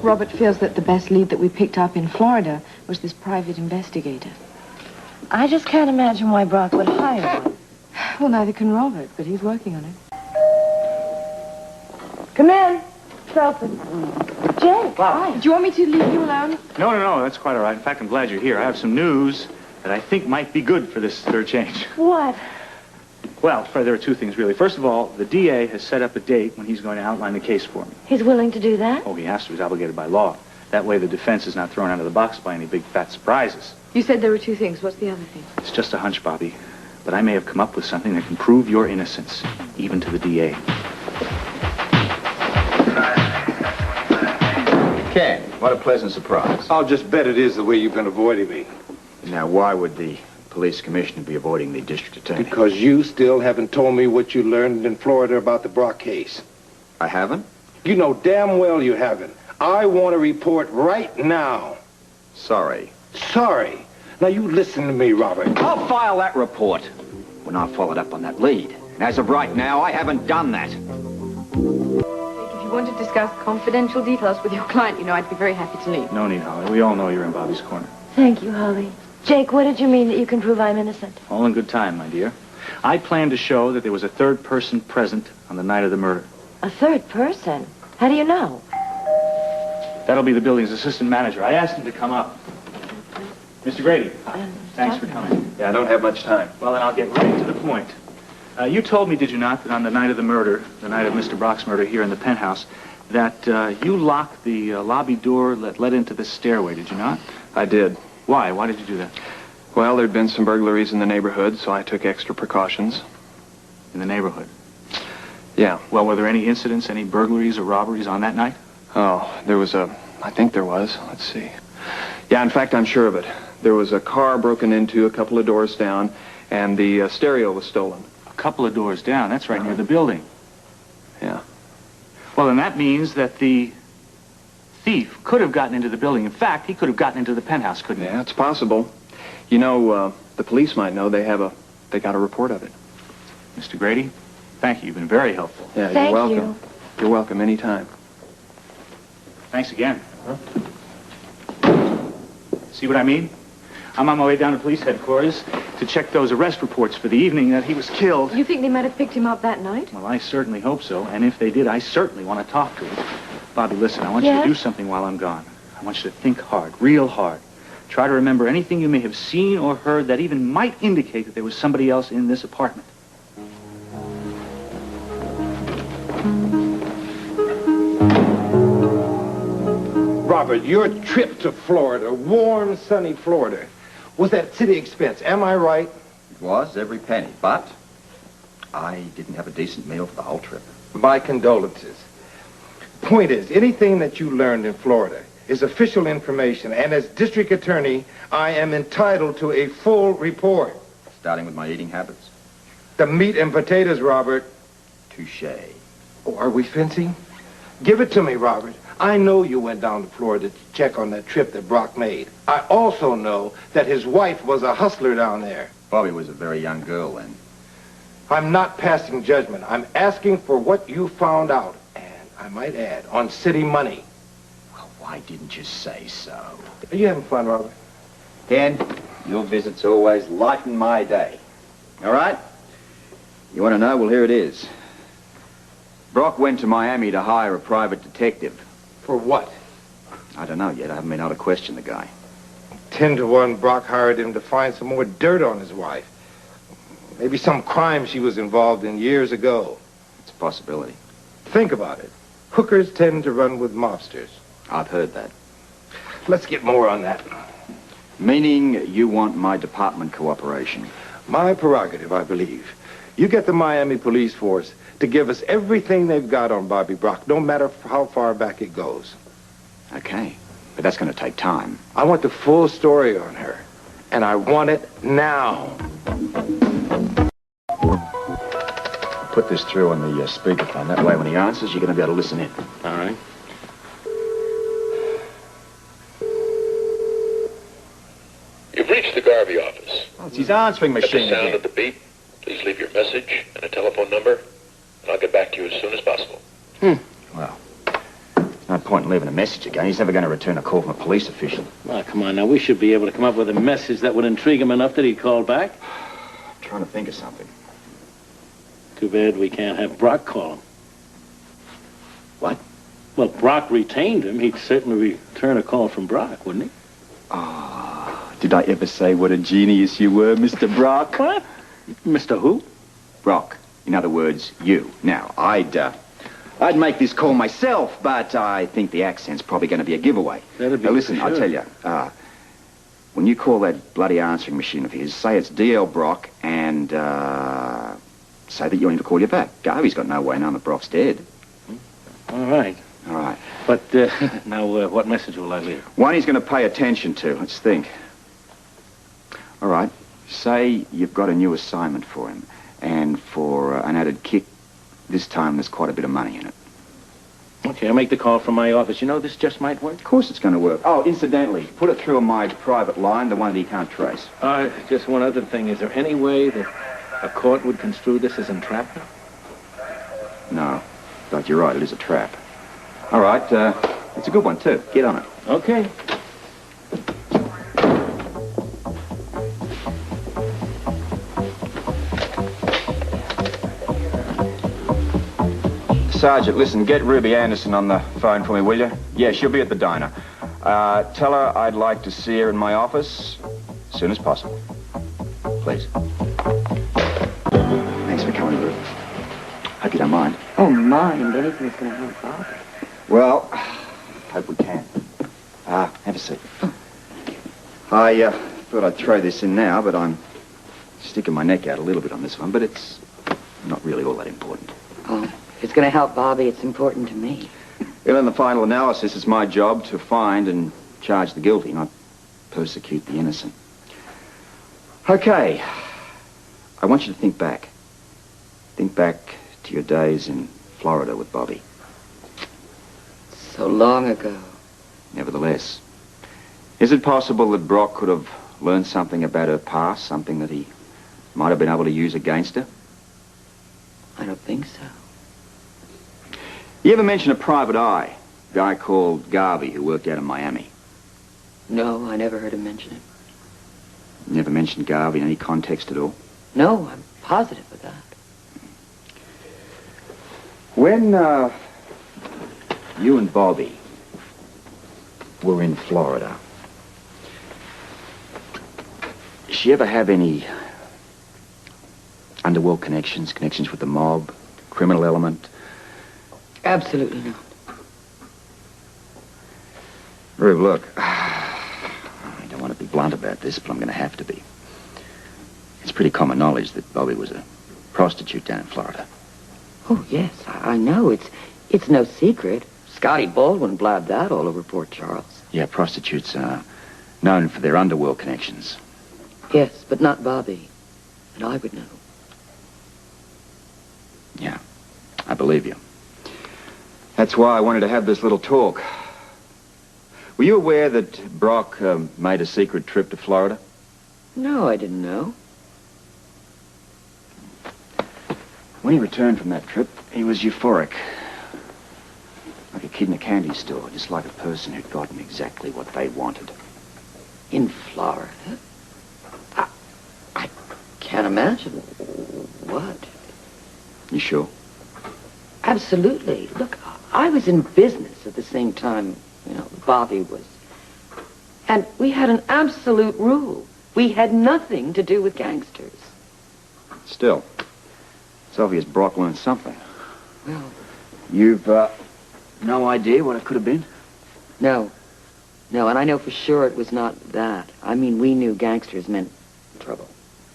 Robert feels that the best lead that we picked up in Florida was this private investigator. I just can't imagine why Brock would hire one. Well, neither can Robert, but he's working on it. Come in, Felton. Jake, hi. Do you want me to leave you alone? No, that's quite all right. In fact, I'm glad you're here. I have some news that I think might be good for this third change. What? Well, there are two things, really. First of all, the DA has set up a date when he's going to outline the case for me. He's willing to do that? Oh, he has to. He's obligated by law. That way the defense is not thrown out of the box by any big fat surprises. You said there were two things. What's the other thing? It's just a hunch, Bobby. But I may have come up with something that can prove your innocence, even to the DA. Ken, what a pleasant surprise. I'll just bet it is the way you've been avoiding me. Now, why would the police commissioner be avoiding the district attorney? Because you still haven't told me what you learned in Florida about the Brock case. I haven't? You know damn well you haven't. I want a report right now. Sorry. Sorry. Now you listen to me, Robert. I'll file that report when I've followed up on that lead. And as of right now, I haven't done that. If you want to discuss confidential details with your client, you know, I'd be very happy to leave. No need, Holly. We all know you're in Bobby's corner. Thank you, Holly. Jake, what did you mean that you can prove I'm innocent? All in good time, my dear. I plan to show that there was a third person present on the night of the murder. A third person? How do you know? That'll be the building's assistant manager. I asked him to come up. Mr. Grady, thanks for coming. Yeah, I don't have much time. Well, then I'll get right to the point. You told me, did you not, that on the night of the murder, the night of Mr. Brock's murder here in the penthouse, that you locked the lobby door that led into the stairway, did you not? I did. Why? Why did you do that? Well, there'd been some burglaries in the neighborhood, so I took extra precautions. In the neighborhood? Yeah. Well, were there any incidents, any burglaries or robberies on that night? Oh, I think there was. Let's see. Yeah, in fact, I'm sure of it. There was a car broken into a couple of doors down, and the stereo was stolen. A couple of doors down? That's right near the building. Yeah. Well, then that means that the thief could have gotten into the building. In fact, he could have gotten into the penthouse, couldn't he? Yeah, it's possible. You know, the police might know. They got a report of it. Mr. Grady, thank you. You've been very helpful. Yeah, Thank you're welcome. you. You're welcome anytime. Thanks again. See what I mean? I'm on my way down to police headquarters to check those arrest reports for the evening that he was killed. You think they might have picked him up that night? Well, I certainly hope so. And if they did, I certainly want to talk to him. Bobby, listen, I want you to do something while I'm gone. I want you to think hard, real hard. Try to remember anything you may have seen or heard that even might indicate that there was somebody else in this apartment. Robert, your trip to Florida, warm, sunny Florida, was at city expense. Am I right? It was, every penny, but I didn't have a decent meal for the whole trip. My condolences. Point is, anything that you learned in Florida is official information, and as district attorney, I am entitled to a full report. Starting with my eating habits. The meat and potatoes, Robert. Touché. Oh, are we fencing? Give it to me, Robert. I know you went down to Florida to check on that trip that Brock made. I also know that his wife was a hustler down there. Bobby was a very young girl then. I'm not passing judgment. I'm asking for what you found out, and I might add, on city money. Well, why didn't you say so? Are you having fun, Robert? Ken, your visits always lighten my day. All right? You want to know? Well, here it is. Brock went to Miami to hire a private detective. For what? I don't know yet. I haven't been able to question the guy. 10-to-1, Brock hired him to find some more dirt on his wife. Maybe some crime she was involved in years ago. It's a possibility. Think about it. Hookers tend to run with mobsters. I've heard that. Let's get more on that. Meaning you want my department cooperation? My prerogative, I believe. You get the Miami police force to give us everything they've got on Bobby Brock, no matter how far back it goes. Okay. But that's going to take time. I want the full story on her, and I want it now. Put this through on the speakerphone. That way, when he answers, you're going to be able to listen in. All right. You've reached the Garvey office. Oh, it's his answering At the machine sound again. of the beep, please leave your message and a telephone number, and I'll get back to you as soon as possible. Well, no No point in leaving a message again. He's never going to return a call from a police official. Well, come on now. We should be able to come up with a message that would intrigue him enough that he'd call back. I'm trying to think of something. Too bad we can't have Brock call him. What? Well, Brock retained him. He'd certainly return a call from Brock, wouldn't he? Oh, did I ever say what a genius you were, Mr. Brock? What? Mr. Who? Brock. In other words, you. Now, I'd make this call myself, but I think the accent's probably going to be a giveaway. That'd be now, listen, for I'll sure. tell you, when you call that bloody answering machine of his, say it's D.L. Brock and, say that you want him to call you back. Garvey's got no way knowing that Brock's dead. All right. All right. But now, what message will I leave? One he's going to pay attention to. Let's think. All right. Say you've got a new assignment for him, and for an added kick, this time there's quite a bit of money in it. Okay, I'll make the call from my office. You know, this just might work. Of course it's going to work. Oh, incidentally, put it through on my private line, the one that he can't trace. Just one other thing. Is there any way that a court would construe this as entrapment? No. But you're right, it is a trap. All right, it's a good one, too. Get on it. Okay. Sergeant, listen, get Ruby Anderson on the phone for me, will you? Yeah, she'll be at the diner. Tell her I'd like to see her in my office as soon as possible. Please. Thanks for coming, Ruby. Hope you don't mind. Oh, mind. Anything's going to help Bob. Well, hope we can. Have a seat. I thought I'd throw this in now, but I'm sticking my neck out a little bit on this one, but it's not really all that important. Oh, if it's going to help Bobby, it's important to me. Well, in the final analysis, it's my job to find and charge the guilty, not persecute the innocent. Okay. I want you to think back. Think back to your days in Florida with Bobby. So long ago. Nevertheless, is it possible that Brock could have learned something about her past, something that he might have been able to use against her? I don't think so. You ever mention a private eye? A guy called Garvey who worked out in Miami. No, I never heard him mention it. Never mentioned Garvey in any context at all? No, I'm positive of that. When, you and Bobby were in Florida, did she ever have any underworld connections with the mob, criminal element? Absolutely not. Rube, look, I don't want to be blunt about this, but I'm going to have to be. It's pretty common knowledge that Bobby was a prostitute down in Florida. Oh, yes, I know. It's no secret. Scotty Baldwin blabbed that all over Port Charles. Yeah, prostitutes are known for their underworld connections. Yes, but not Bobby. And I would know. Yeah, I believe you. That's why I wanted to have this little talk. Were you aware that Brock made a secret trip to Florida? No, I didn't know. When he returned from that trip, he was euphoric. Like a kid in a candy store, just like a person who'd gotten exactly what they wanted. In Florida? I can't imagine. What? You sure? Absolutely. Look, I was in business at the same time, Bobby was. And we had an absolute rule. We had nothing to do with gangsters. Still, it's obvious Brock learned something. Well, You've, no idea what it could have been? no. No, and I know for sure it was not that. I mean, we knew gangsters meant trouble.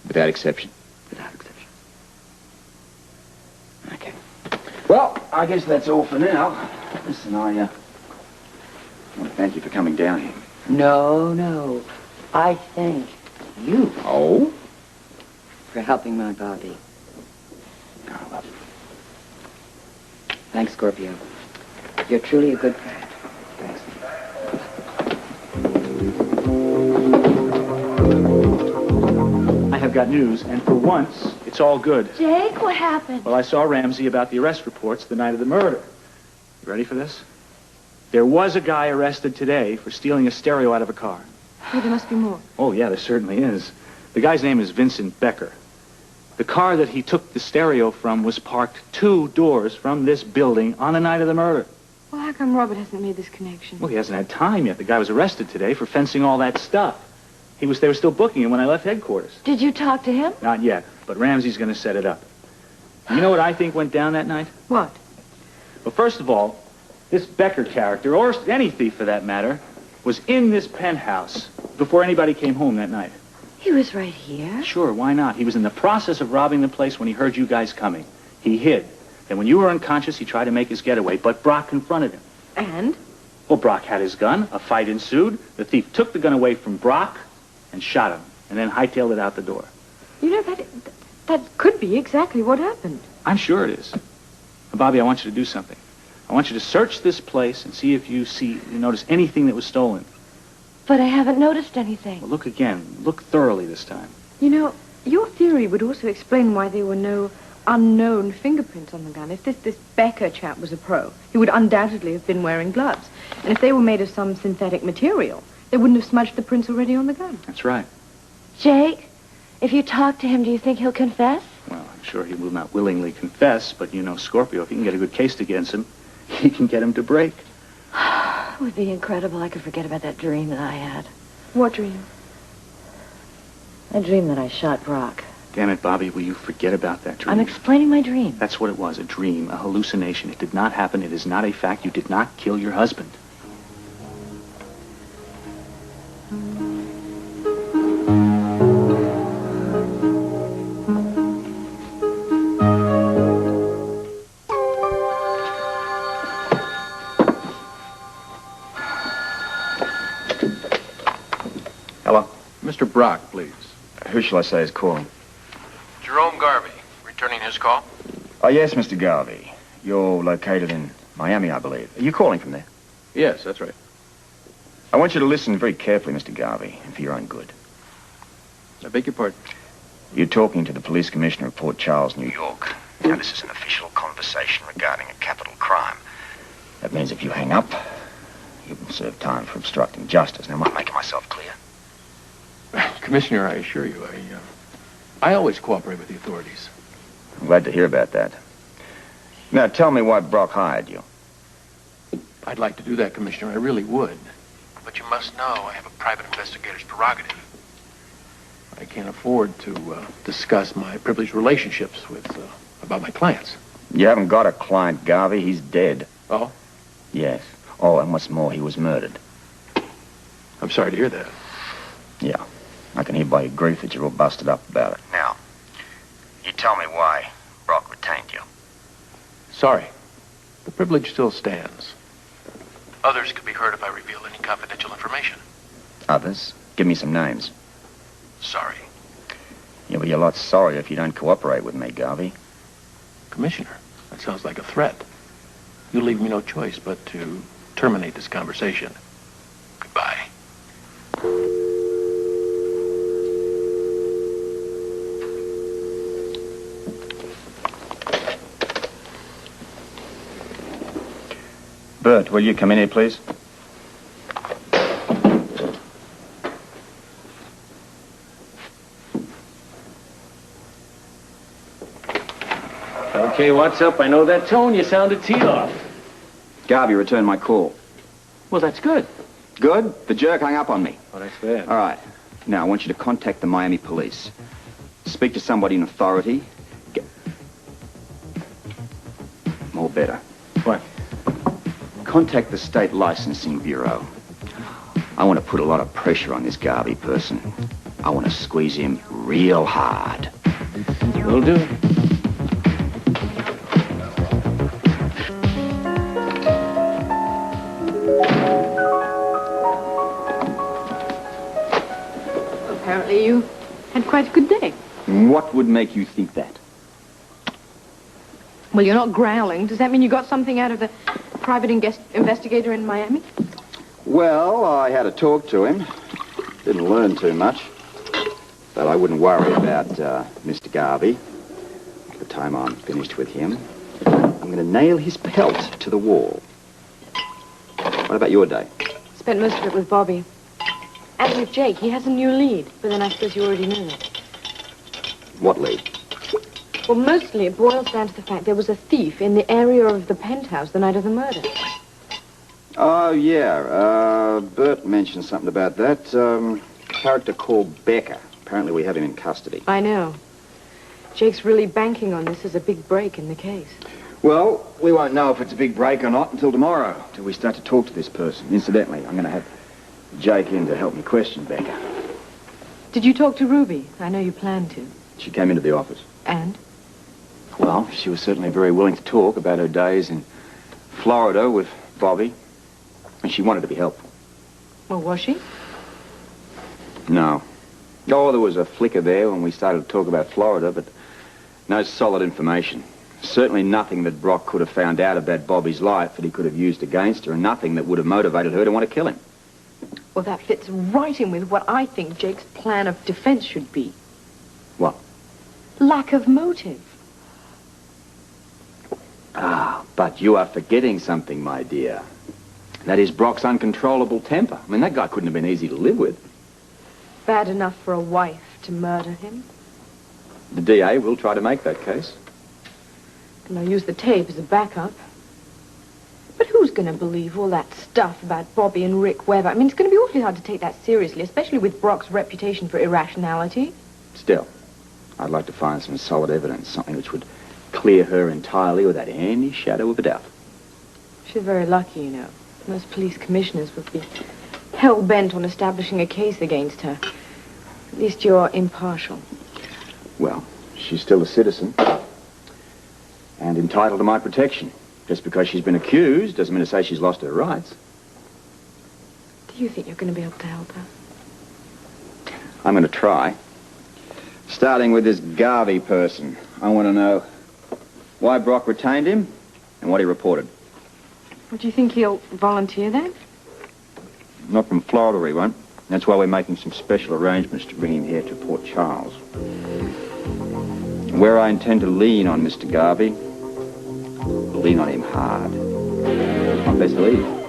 Without exception. Without exception. Okay. Well, I guess that's all for now. Listen, I want to thank you for coming down here. No. I thank you Oh? for helping my Bobby. Oh, well. Thanks, Scorpio. You're truly a good friend. Thanks. I have got news, and for once, it's all good. Jake, what happened? Well, I saw Ramsey about the arrest reports the night of the murder. You ready for this? There was a guy arrested today for stealing a stereo out of a car. Oh, there must be more. Oh, yeah, there certainly is. The guy's name is Vincent Becker. The car that he took the stereo from was parked 2 doors from this building on the night of the murder. Well, how come Robert hasn't made this connection? Well, he hasn't had time yet. The guy was arrested today for fencing all that stuff. They were still booking him when I left headquarters. Did you talk to him? Not yet, but Ramsey's going to set it up. You know what I think went down that night? What? Well, first of all, this Becker character, or any thief for that matter, was in this penthouse before anybody came home that night. He was right here. Sure, why not? He was in the process of robbing the place when he heard you guys coming. He hid. Then when you were unconscious, he tried to make his getaway, but Brock confronted him. And? Well, Brock had his gun. A fight ensued. The thief took the gun away from Brock and shot him, and then hightailed it out the door. You know, that could be exactly what happened. I'm sure it is. Now, Bobby, I want you to do something. I want you to search this place and see if you notice anything that was stolen. But I haven't noticed anything. Well, look again. Look thoroughly this time. You know, your theory would also explain why there were no unknown fingerprints on the gun. If this Becker chap was a pro, he would undoubtedly have been wearing gloves. And if they were made of some synthetic material, they wouldn't have smudged the prints already on the gun. That's right. Jake, if you talk to him, do you think he'll confess? Well, I'm sure he will not willingly confess, but you know Scorpio, if he can get a good case against him, he can get him to break. It would be incredible. I could forget about that dream that I had. What dream? A dream that I shot Brock. Damn it, Bobby, will you forget about that dream? I'm explaining my dream. That's what it was, a dream, a hallucination. It did not happen. It is not a fact. You did not kill your husband. Hello? Mr. Brock, please. Who shall I say is calling? Jerome Garvey, returning his call? Oh, yes, Mr. Garvey. You're located in Miami, I believe. Are you calling from there? Yes, that's right. I want you to listen very carefully, Mr. Garvey, and for your own good. I beg your pardon. You're talking to the police commissioner of Port Charles, New York. Now, this is an official conversation regarding a capital crime. That means if you hang up, you will serve time for obstructing justice. Now, am I making myself clear? Commissioner, I assure you, I always cooperate with the authorities. I'm glad to hear about that. Now, tell me why Brock hired you. I'd like to do that, Commissioner. I really would. But you must know I have a private investigator's prerogative. I can't afford to discuss my privileged relationships with about my clients. You haven't got a client, Garvey. He's dead. Oh? Yes. Oh, and what's more, he was murdered. I'm sorry to hear that. Yeah. I can hear by your grief that you're all busted up about it. Now, you tell me why Brock retained you. Sorry. The privilege still stands. Others could be hurt if I reveal any confidential information. Others? Give me some names. Sorry. You'll be a lot sorrier if you don't cooperate with me, Garvey. Commissioner, that sounds like a threat. You leave me no choice but to terminate this conversation. Goodbye. Bert, will you come in here, please? Okay, what's up? I know that tone. You sounded teed off. Garvey returned my call. Well, that's good. Good? The jerk hung up on me. Oh, that's bad. All right. Now, I want you to contact the Miami police. Speak to somebody in authority. More better. What? Contact the State Licensing Bureau. I want to put a lot of pressure on this Garvey person. I want to squeeze him real hard. Will do. Apparently you had quite a good day. What would make you think that? Well, you're not growling. Does that mean you got something out of the private investigator in Miami? Well, I had a talk to him. Didn't learn too much. But I wouldn't worry about Mr. Garvey. By the time I'm finished with him, I'm going to nail his pelt to the wall. If What about your day? Spent most of it with Bobby. And with Jake. He has a new lead. But then I suppose you already know that. What lead? Well, mostly it boils down to the fact there was a thief in the area of the penthouse the night of the murder. Oh, yeah. Bert mentioned something about that. Character called Becker. Apparently we have him in custody. I know. Jake's really banking on this as a big break in the case. Well, we won't know if it's a big break or not until tomorrow, till we start to talk to this person. Incidentally, I'm going to have Jake in to help me question Becker. Did you talk to Ruby? I know you planned to. She came into the office. And? Well, she was certainly very willing to talk about her days in Florida with Bobby. And she wanted to be helpful. Well, was she? No. Oh, there was a flicker there when we started to talk about Florida, but no solid information. Certainly nothing that Brock could have found out about Bobby's life that he could have used against her, and nothing that would have motivated her to want to kill him. Well, that fits right in with what I think Jake's plan of defense should be. What? Lack of motive. Ah, but you are forgetting something, my dear. That is Brock's uncontrollable temper. I mean, that guy couldn't have been easy to live with. Bad enough for a wife to murder him. The DA will try to make that case. And I'll use the tape as a backup. But who's going to believe all that stuff about Bobby and Rick Weber? I mean, it's going to be awfully hard to take that seriously, especially with Brock's reputation for irrationality. Still, I'd like to find some solid evidence, something which would clear her entirely without any shadow of a doubt. She's very lucky, you know. Most police commissioners would be hell-bent on establishing a case against her. At least you're impartial. Well, she's still a citizen and entitled to my protection. Just because she's been accused doesn't mean to say she's lost her rights. Do you think you're going to be able to help her? I'm going to try. Starting with this Garvey person. I want to know why Brock retained him and what he reported. Well, do you think he'll volunteer then? Not from Florida, he won't. That's why we're making some special arrangements to bring him here to Port Charles. Where I intend to lean on Mr. Garvey, lean on him hard. My best lead.